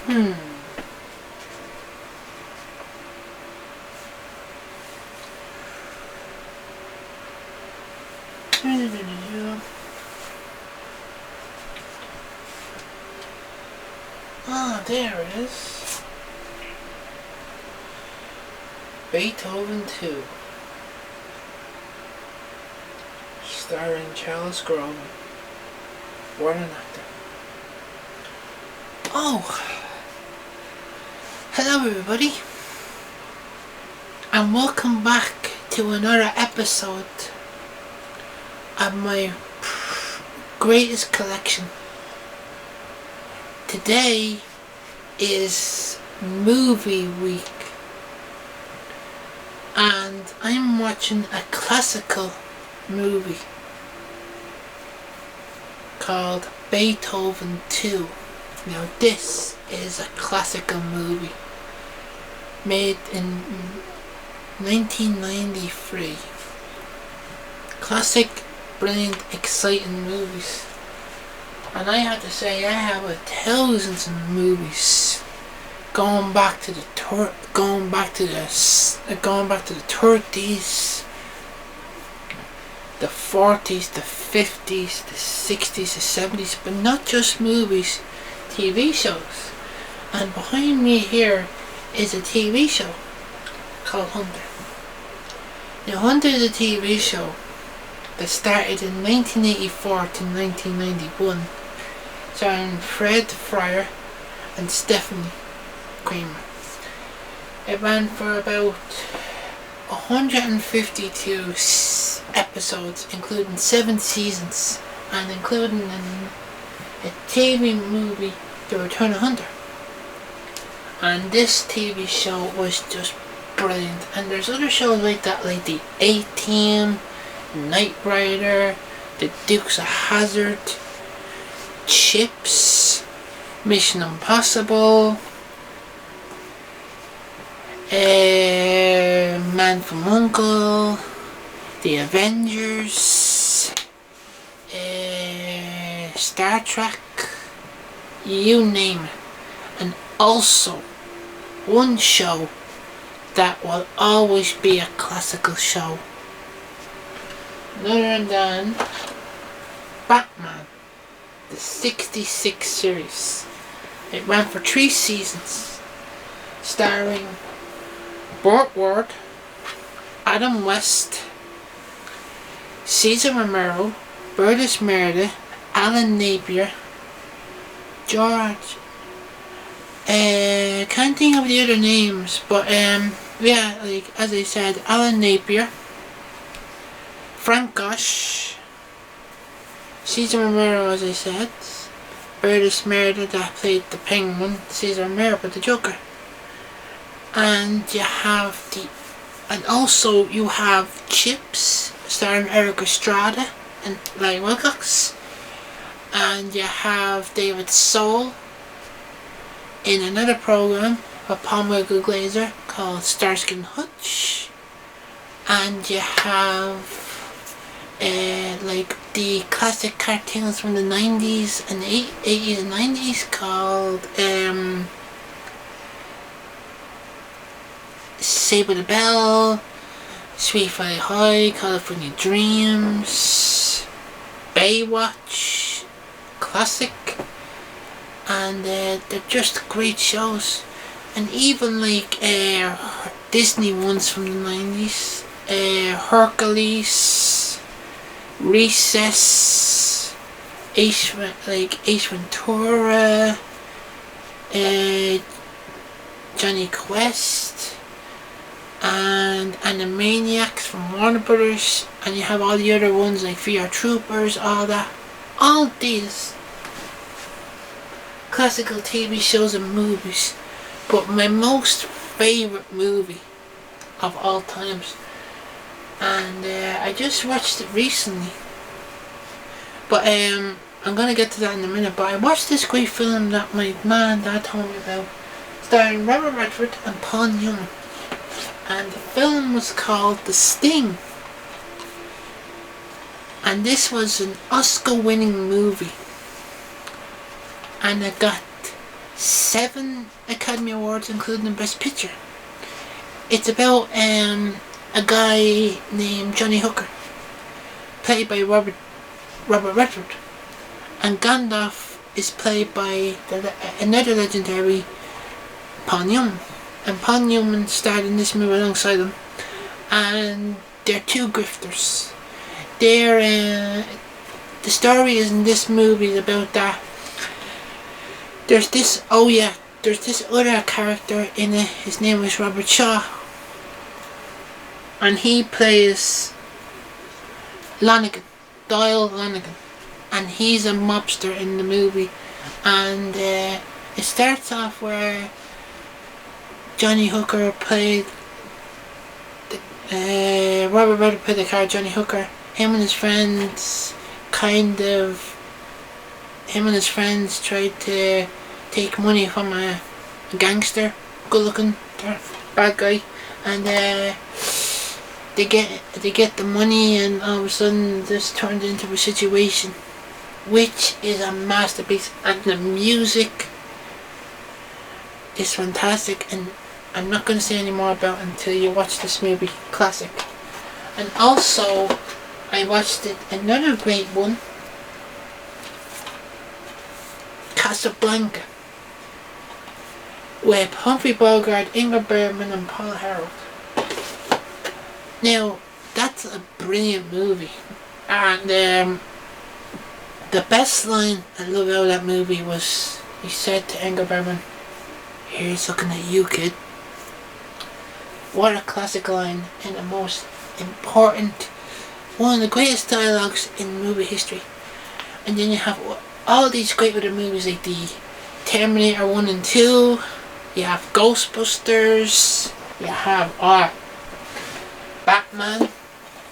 Hmm. Ah, there it is. Beethoven 2. Starring Charles Grodin. What an actor. Oh! Hello everybody. And welcome back to another episode of my greatest collection. Today is movie week and I'm watching a classical movie called Beethoven 2. Now this is a classical movie made in 1993. Classic, brilliant, exciting movies. And I have to say, I have thousands of movies going back to the 30s, the 40s, the 50s, the 60s, the 70s, but not just movies, TV shows. And behind me here is a TV show called Hunter. Now Hunter is a TV show that started in 1984 to 1991, starring Fred Fryer and Stephanie Kramer. It ran for about 152 episodes, including 7 seasons, and including a TV movie, The Return of Hunter. And this TV show was just brilliant. And there's other shows like that, like the A-Team, Knight Rider, the Dukes of Hazzard, Chips, Mission Impossible, Man from U.N.C.L.E., The Avengers, Star Trek, you name it. And also one show that will always be a classical show, none other than Batman, the 66 series. It ran for 3 seasons, starring Burt Ward, Adam West, Cesar Romero, Burgess Meredith, Alan Napier, George. Can't think of the other names, but yeah, like as I said, Alan Napier, Frank Gosh, Cesar Romero, as I said, Burgess Meredith that played the Penguin, Cesar Romero but the Joker, and also you have Chips, starring Eric Estrada and Larry Wilcox, and you have David Soul in another program with Paul Michael Glaser called Starsky and Hutch, and you have like the classic cartoons from the 90s and 80s and 90s called Save the Bell, Sweet Valley High, California Dreams, Baywatch, classic, and they're just great shows. And even like Disney ones from the 90s, Hercules, Recess, Ace Ventura, Johnny Quest, and Animaniacs from Warner Brothers, and you have all the other ones like VR Troopers, all that. All these classical TV shows and movies, but my most favourite movie of all times, and I just watched it recently, but I'm gonna get to that in a minute. But I watched this great film that my man dad told me about, starring Robert Redford and Paul Newman, and the film was called The Sting, and this was an Oscar-winning movie, and it got 7 Academy Awards, including Best Picture. It's about a guy named Johnny Hooker, played by Robert Redford, and Gandalf is played by another legendary Paul Newman. And Paul Newman starred in this movie alongside him, and they're two grifters. The story is in this movie about that. There's this other character in it. His name is Robert Shaw, and he plays Doyle Lanigan, and he's a mobster in the movie. And it starts off where Johnny Hooker played Robert Redford played the character Johnny Hooker. Him and his friends tried to take money from a gangster, good looking bad guy, and they get the money, and all of a sudden this turned into a situation which is a masterpiece, and the music is fantastic, and I'm not going to say any more about it until you watch this movie. Classic. And also I watched another great one, Casablanca, with Humphrey Bogart, Ingmar Bergman and Paul Harold. Now, that's a brilliant movie, and the best line I love out of that movie was, he said to Ingmar Bergman, "Here's looking at you, kid." What a classic line, and the most important, one of the greatest dialogues in movie history. And then you have all these great other movies like the Terminator 1 and 2, you have Ghostbusters, you have Batman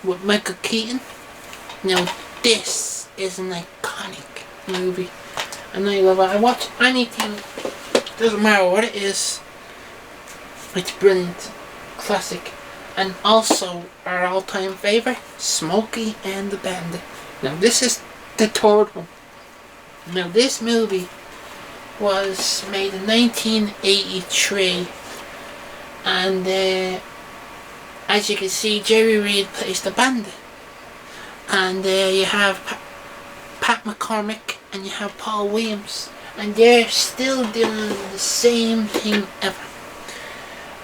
with Michael Keaton. Now this is an iconic movie, and I love it. I watch anything, doesn't matter what it is, it's brilliant, classic. And also our all-time favourite, Smokey and the Bandit. Now this is the third one. Now this movie was made in 1983, and as you can see, Jerry Reed plays the bandit, and you have Pat McCormick and you have Paul Williams, and they're still doing the same thing ever.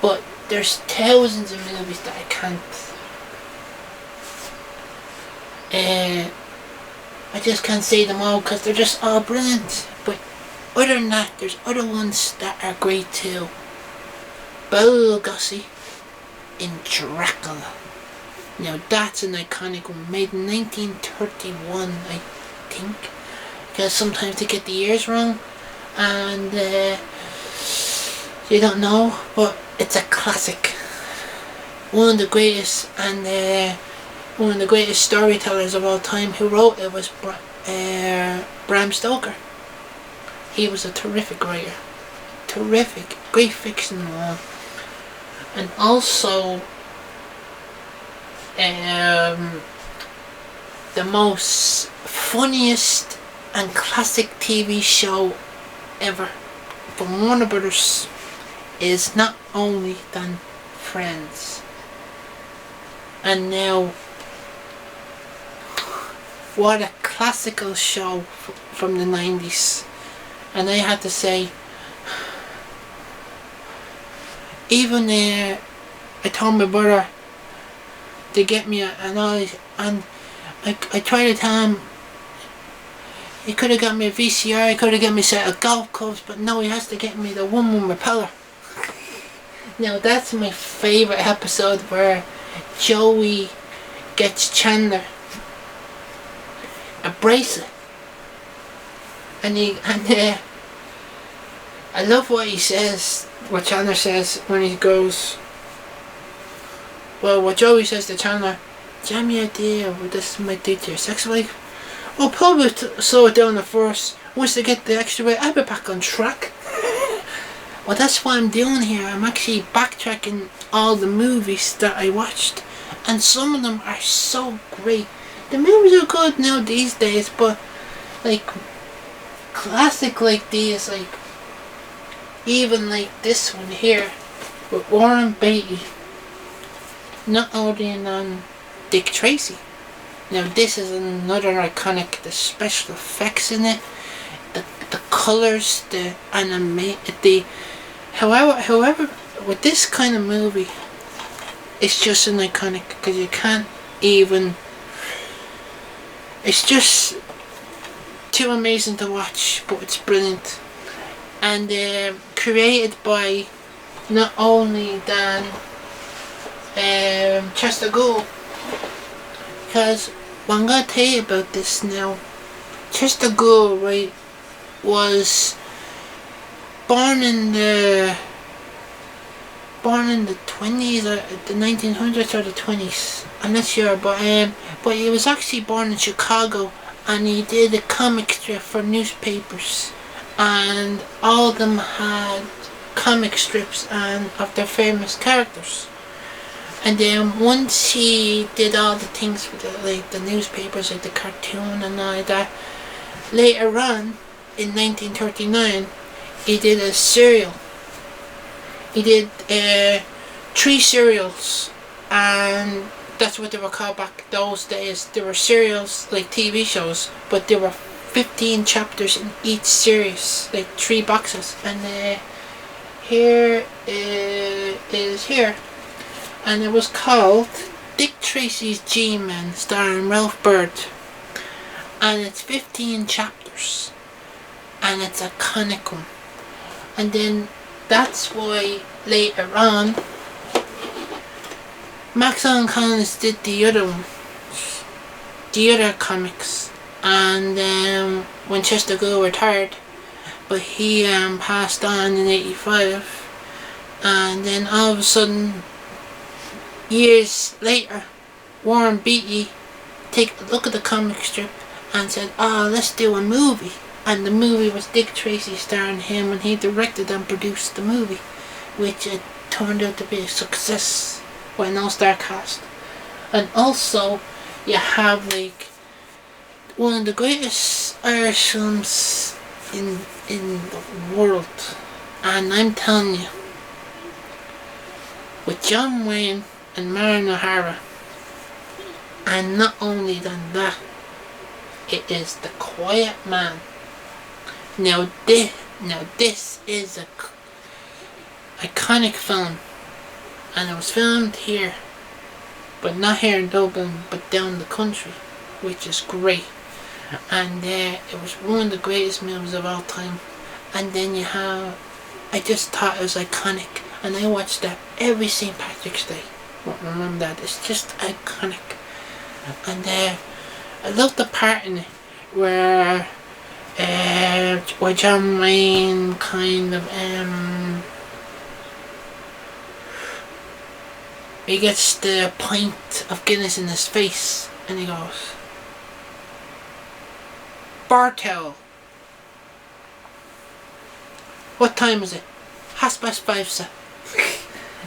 But there's thousands of movies that I can't I just can't say them all because they're just all brilliant. But other than that, there's other ones that are great too. Bela Lugosi in Dracula. Now that's an iconic one, made in 1931, I think, because sometimes they get the years wrong, and you don't know, but it's a classic. One of the greatest, and one of the greatest storytellers of all time who wrote it was Bram Stoker. He was a terrific writer, terrific, great fiction and all. And also the most funniest and classic TV show ever from Warner Brothers is not only than Friends. And now, what a classical show from the 90s. And I have to say, even I told my brother to get me and I tried to tell him he could have got me a VCR, he could have got me a set of golf clubs, but no, he has to get me the one with repeller. Now that's my favourite episode, where Joey gets Chandler a bracelet, and I love what he says, what Chandler says when he goes, well, what Joey says to Chandler, "Do you have any idea what this might do to your sex life?" "Well, probably slow it down at first. Once they get the extra weight, I'll be back on track." Well, that's what I'm doing here. I'm actually backtracking all the movies that I watched, and some of them are so great. The movies are good now these days, but like classic like these, like Even like this one here with Warren Beatty not ordering on Dick Tracy. Now this is another iconic. The special effects in it, the colors, the however with this kind of movie, it's just an iconic because you can't even. It's just too amazing to watch, but it's brilliant, and created by not only Dan Chester Gould, because what I'm gonna tell you about this now, Chester Gould, right, was born in the 20s or the 1900s or the 20s. I'm not sure, but he was actually born in Chicago, and he did a comic strip for newspapers, and all of them had comic strips and of their famous characters. And then once he did all the things with the newspapers, like the cartoon and all that, later on in 1939 he did a serial. He did 3 serials, and that's what they were called back those days. There were serials like TV shows, but there were 15 chapters in each series, like 3 boxes. And here is here, and it was called Dick Tracy's G-Men, starring Ralph Bird, and it's 15 chapters, and it's a iconic one. And then that's why later on Max Allan Collins did the other one, the other comics, and when Chester Gould retired, but he passed on in '85, and then all of a sudden, years later, Warren Beatty take a look at the comic strip and said, "Oh, let's do a movie." And the movie was Dick Tracy starring him, and he directed and produced the movie, which it turned out to be a success with an all-star cast. And also, you have like one of the greatest Irish films in the world, and I'm telling you, with John Wayne and Marion O'Hara. And not only than that, it is The Quiet Man. Now this is a iconic film, and it was filmed here, but not here in Dublin, but down the country, which is great. And it was one of the greatest movies of all time. And then you have, I just thought it was iconic, and I watched that every St. Patrick's Day. Remember that, it's just iconic. And I love the part in it where John Wayne kind of he gets the pint of Guinness in his face, and he goes, "Bartel, what time is it?" "5:30, sir."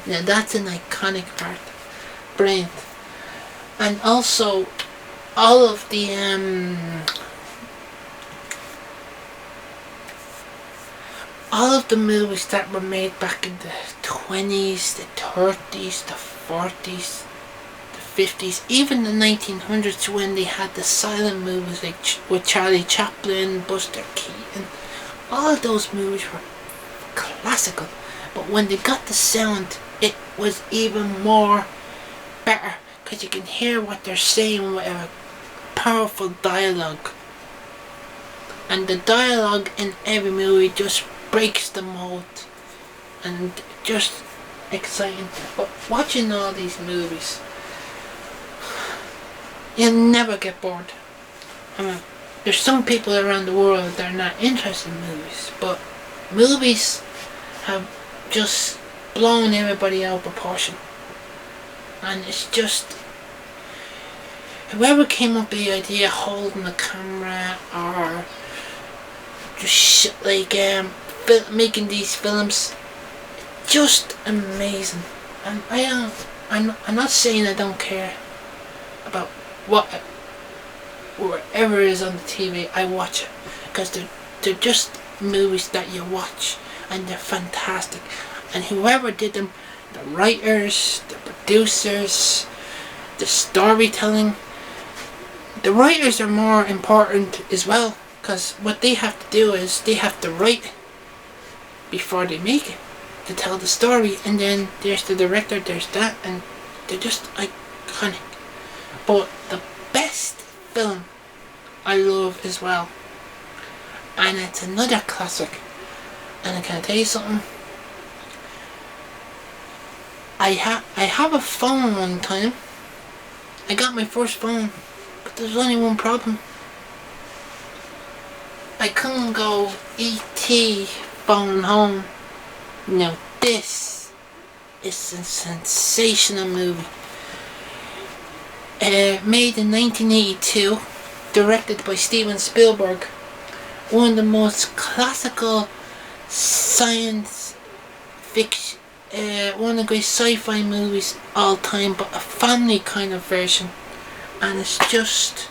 Now that's an iconic part. Brilliant. And also, all of the movies that were made back in the 20s, the 30s, the 40s, the 50s, even the 1900s, when they had the silent movies like with Charlie Chaplin, Buster Keaton, all of those movies were classical. But when they got the sound, it was even more better, because you can hear what they're saying with a powerful dialogue. And the dialogue in every movie just breaks the mold, and just exciting. But watching all these movies, you'll never get bored. I mean, there's some people around the world that are not interested in movies, but movies have just blown everybody out of proportion. And it's just, whoever came up with the idea of holding the camera, or just making these films, just amazing. And I'm not saying I don't care about whatever is on the TV. I watch it because they're just movies that you watch. and they're fantastic. And whoever did them, the writers, the producers, the storytelling, the writers are more important as well, because what they have to do is they have to write before they make it, to tell the story, and then there's the director, there's that, and they're just iconic. But the best film I love as well, and it's another classic, and I can tell you something, I have a phone one time. I got my first phone, but there's only one problem. I couldn't go E.T. phone home. Now this is a sensational movie. Made in 1982, directed by Steven Spielberg. One of the most classical science fiction, one of the great sci-fi movies all time, but a family kind of version, and it's just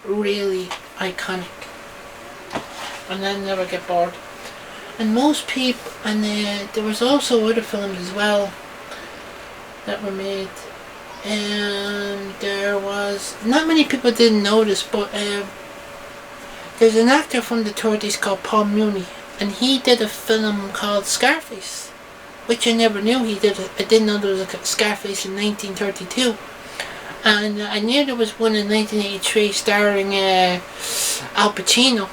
really iconic, and I never get bored. And most people, and there was also other films as well that were made, and there was, not many people didn't know this, but there's an actor from the 30s called Paul Muni, and he did a film called Scarface, which I never knew he did. I didn't know there was a Scarface in 1932, and I knew there was one in 1983 starring Al Pacino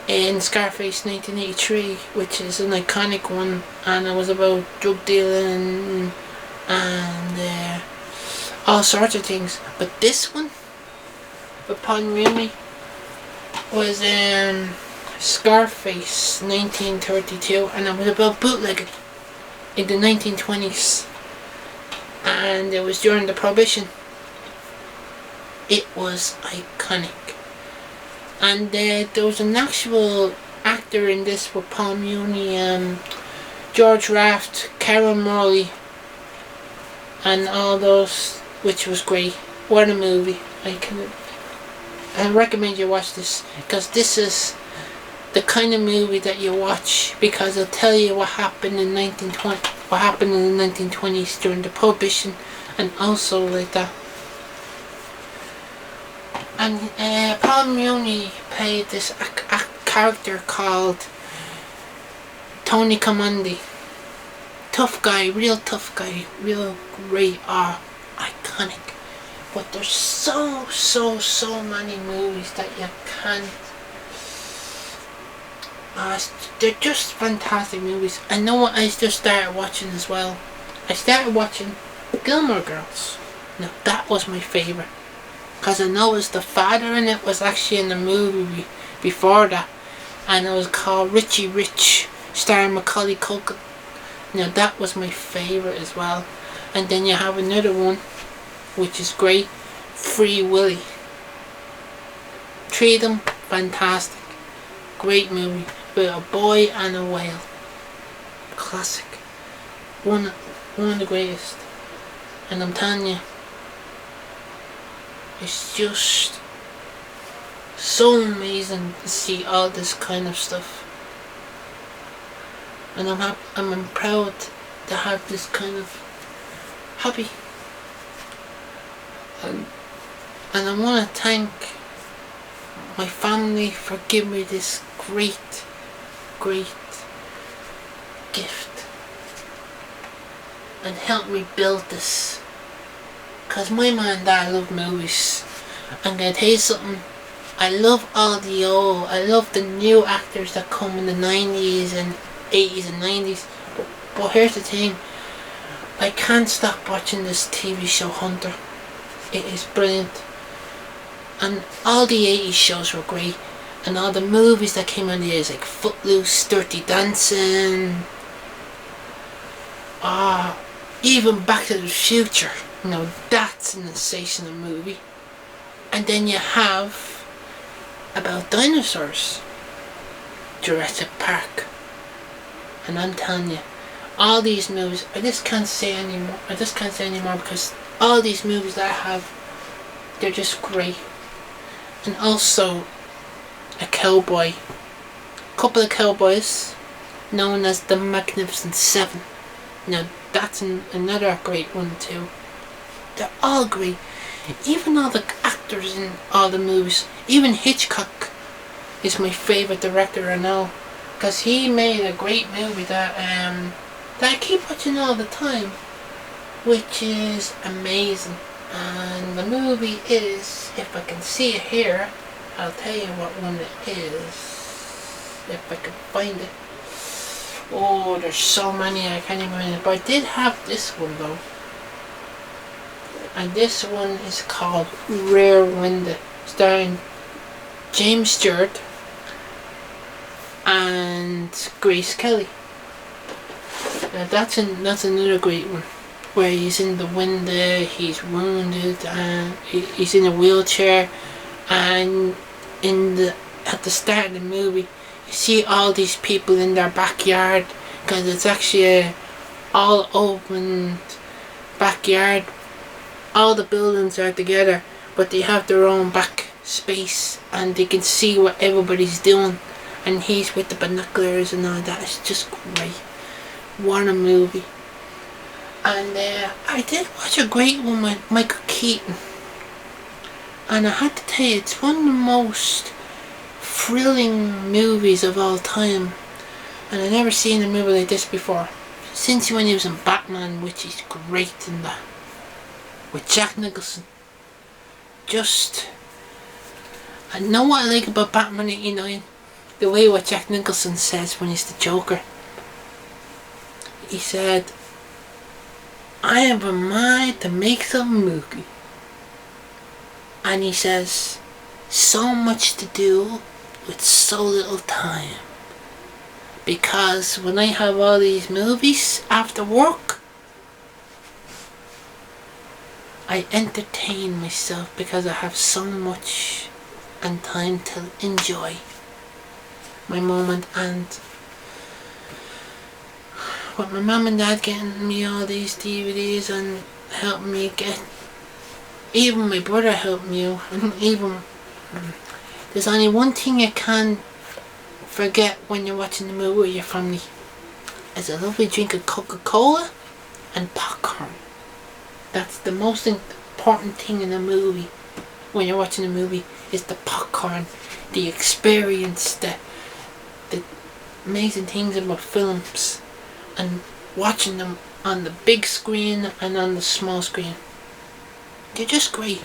in Scarface 1983, which is an iconic one, and it was about drug dealing and all sorts of things. But this one with Paul Muni was Scarface 1932, and it was about bootlegging in the 1920s, and it was during the Prohibition. It was iconic, and there was an actual actor in this with Paul Muni, George Raft, Karen Morley, and all those, which was great. What a movie! I recommend you watch this, because this is the kind of movie that you watch, because it'll tell you what happened in 1920s during the Prohibition, and also like that. And Paul Muni played this a character called Tony Commandi. Tough guy, real great, iconic. But there's so many movies that you can't. They're just fantastic movies. I know what I just started watching as well. I started watching Gilmore Girls. Now that was my favourite, because I noticed the father in it was actually in the movie before that, and it was called Richie Rich, starring Macaulay Culkin. Now that was my favourite as well. And then you have another one, which is great, Free Willy. Three of them, fantastic. Great movie, with a boy and a whale. Classic. One of the greatest. And I'm telling you, it's just so amazing to see all this kind of stuff. And I'm proud to have this kind of hobby. And I want to thank my family for giving me this great gift and help me build this, because my mum and dad love movies. I'm gonna tell you something, I love I love the new actors that come in the 90s and 80s and 90s, but here's the thing, I can't stop watching this TV show Hunter. It is brilliant, and all the 80s shows were great, and all the movies that came out of the years like Footloose, Dirty Dancing, even Back to the Future. Now that's a sensational movie. And then you have about dinosaurs, Jurassic Park. And I'm telling you, all these movies, I just can't say anymore because all these movies that I have, they're just great. And also a cowboy couple of cowboys known as the Magnificent Seven. Now that's another great one too. They're all great. Even all the actors in all the movies. Even Hitchcock is my favourite director I know, because he made a great movie that I keep watching all the time, which is amazing. And the movie is, if I can see it here, I'll tell you what one it is, if I can find it. Oh, there's so many I can't even remember, but I did have this one though. And this one is called Rear Window, starring James Stewart and Grace Kelly. Now that's another great one, where he's in the window, he's wounded, and he's in a wheelchair, and at the start of the movie, you see all these people in their backyard, because it's actually a all open backyard. All the buildings are together, but they have their own back space, and they can see what everybody's doing, and he's with the binoculars and all that. It's just great. What a movie. And I did watch a great one with Michael Keaton, and I had to tell you, it's one of the most thrilling movies of all time, and I've never seen a movie like this before. Since when he was in Batman, which is great in that, with Jack Nicholson. I know what I like about Batman 89, the way what Jack Nicholson says when he's the Joker. He said, "I have a mind to make some movie." And he says, "So much to do with so little time. Because when I have all these movies after work, I entertain myself because I have so much and time to enjoy my moment." And with my mum and dad getting me all these DVDs and helping me get, even my brother helped me out, and even there's only one thing you can't forget when you're watching the movie with your family. It's a lovely drink of Coca-Cola and popcorn. That's the most important thing in a movie. When you're watching a movie, is the popcorn, the experience, the amazing things about films, and watching them on the big screen and on the small screen. They're just great,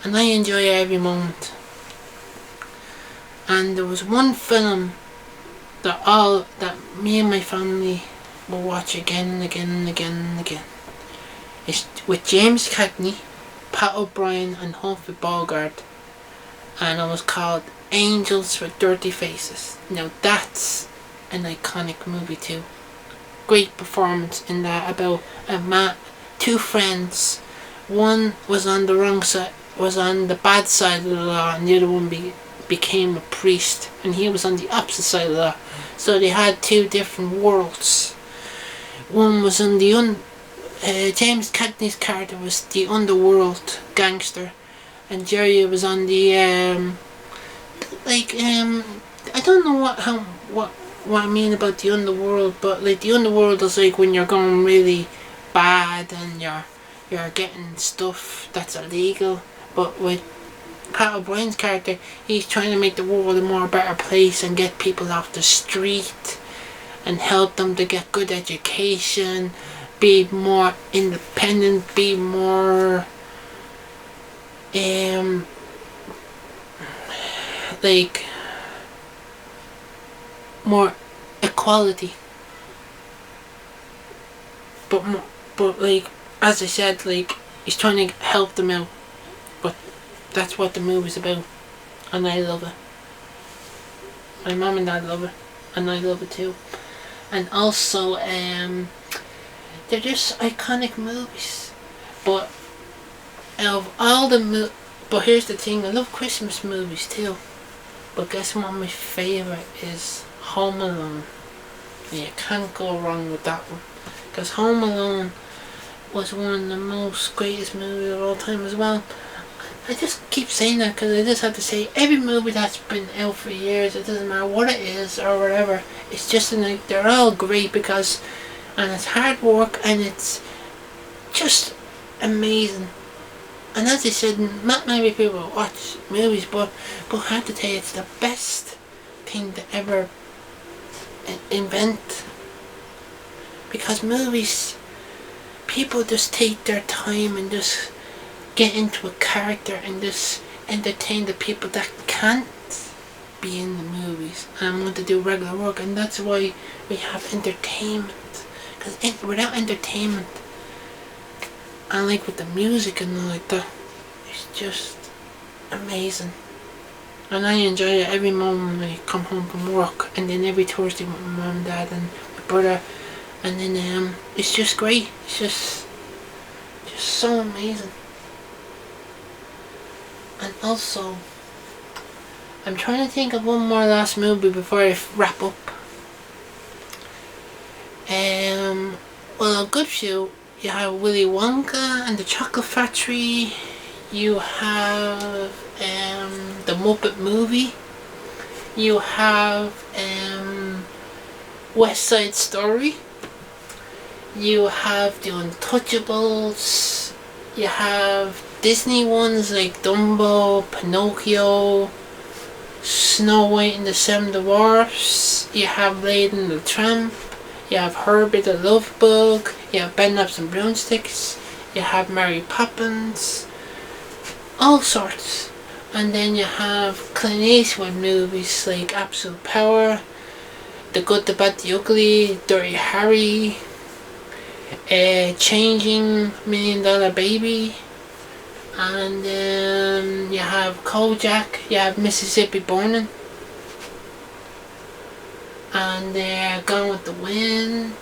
and I enjoy every moment. And there was one film that me and my family will watch again and again and again and again. It's with James Cagney, Pat O'Brien and Humphrey Bogart, and it was called Angels with Dirty Faces. Now that's an iconic movie too. Great performance in that, about two friends. One was on the wrong side, was on the bad side of the law, and the other one became a priest, and he was on the opposite side of the law. So they had two different worlds. One was in the James Cagney's character was the underworld gangster, and Jerry was on the I don't know what I mean about the underworld, but like the underworld is like when you're going really bad and you're getting stuff that's illegal. But with Pat O'Brien's character, he's trying to make the world a more better place and get people off the street and help them to get good education, be more independent, be more like more equality, but like as I said, like he's trying to help them out. But that's what the movie's about, and I love it. My mum and dad love it, and I love it too. And also they're just iconic movies. But of all the but here's the thing, I love Christmas movies too. But guess what my favourite is? Home Alone. And you can't go wrong with that one. Because Home Alone was one of the most greatest movies of all time as well. I just keep saying that because I just have to say every movie that's been out for years, it doesn't matter what it is or whatever, it's just like they're all great because, and it's hard work and it's just amazing. And as I said, not many people watch movies, but I have to tell you, it's the best thing to ever invent. Because movies, people just take their time and just get into a character and just entertain the people that can't be in the movies and want to do regular work, and that's why we have entertainment. Because without entertainment, and like with the music and all like that, it's just amazing. And I enjoy it every moment when I come home from work, and then every Thursday with my mum and dad and my brother, and then it's just great. It's just so amazing. And also, I'm trying to think of one more last movie before I wrap up. Well, a good few. You have Willy Wonka and the Chocolate Factory. You have the Muppet Movie. You have West Side Story. You have the Untouchables. You have Disney ones like Dumbo, Pinocchio, Snow White and the Seven Dwarfs. You have Lady and the Tramp. You have Herbie the Love Bug. You have Bedknobs and Broomsticks. You have Mary Poppins. All sorts. And then you have Clint Eastwood movies like Absolute Power, The Good, the Bad, the Ugly, Dirty Harry, Changing, $1 Million Baby, and you have Kojak, you have Mississippi Burning, and Gone with the Wind.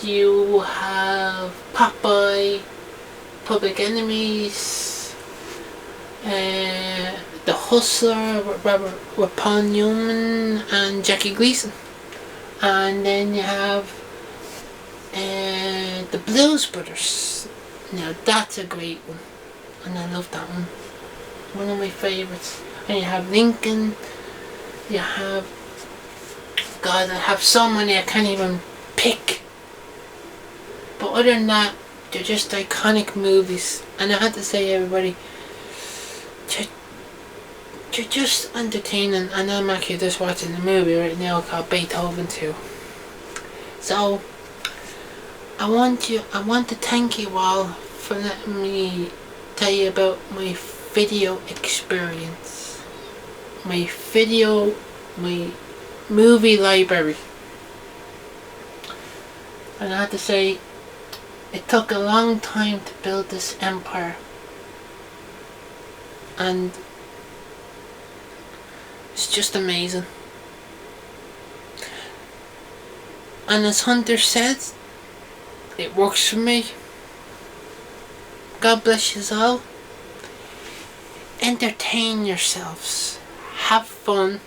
You have Popeye, Public Enemies, The Hustler with Paul Newman and Jackie Gleason. And then you have The Blues Brothers. Now that's a great one, and I love that one. One of my favourites. And you have Lincoln. You have, God, I have so many I can't even pick. But other than that, they're just iconic movies. And I have to say, everybody, they're just entertaining. And I'm actually just watching a movie right now called Beethoven 2. So I want to thank you all for letting me tell you about my video experience. My movie library. And I have to say, it took a long time to build this empire. And it's just amazing. And as Hunter says, it works for me. God bless you all. Entertain yourselves. Have fun.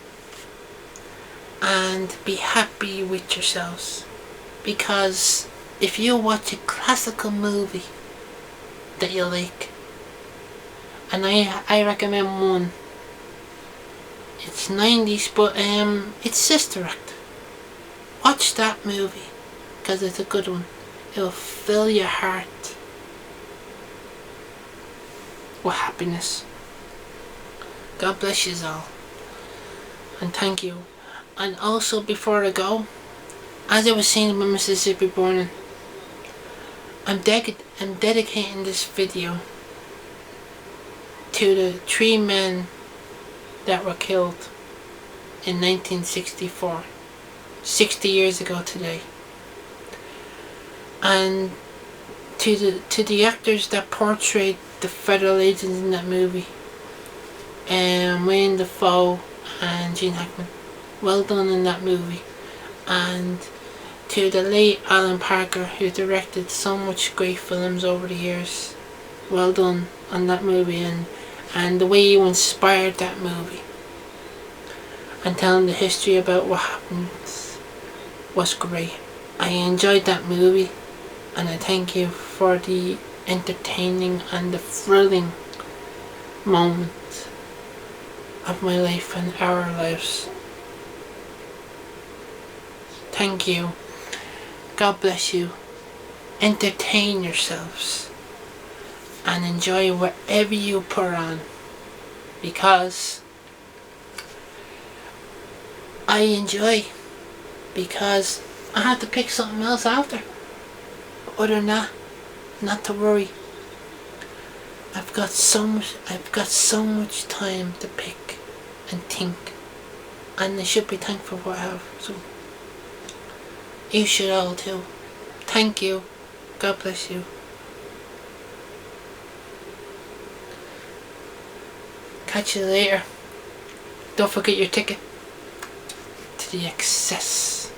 And be happy with yourselves. Because if you watch a classical movie that you like, and I recommend one. It's 90s, but it's Sister Act. Watch that movie, because it's a good one. It'll fill your heart with happiness. God bless you all. And thank you. And also, before I go, as I was saying about Mississippi Burning, I'm dedicating this video to the 3 men that were killed in 1964, 60 years ago today, and to the actors that portrayed the federal agents in that movie, Wayne Dafoe and Gene Hackman. Well done in that movie. And to the late Alan Parker, who directed so much great films over the years. Well done on that movie, and the way you inspired that movie. And telling the history about what happened was great. I enjoyed that movie, and I thank you for the entertaining and the thrilling moment of my life and our lives. Thank you. God bless you. Entertain yourselves and enjoy whatever you put on, because I enjoy, because I had to pick something else after. But other than that, not to worry. I've got so much time to pick and think, and I should be thankful for what I have. So you should all too. Thank you. God bless you. Catch you later. Don't forget your ticket to the excess.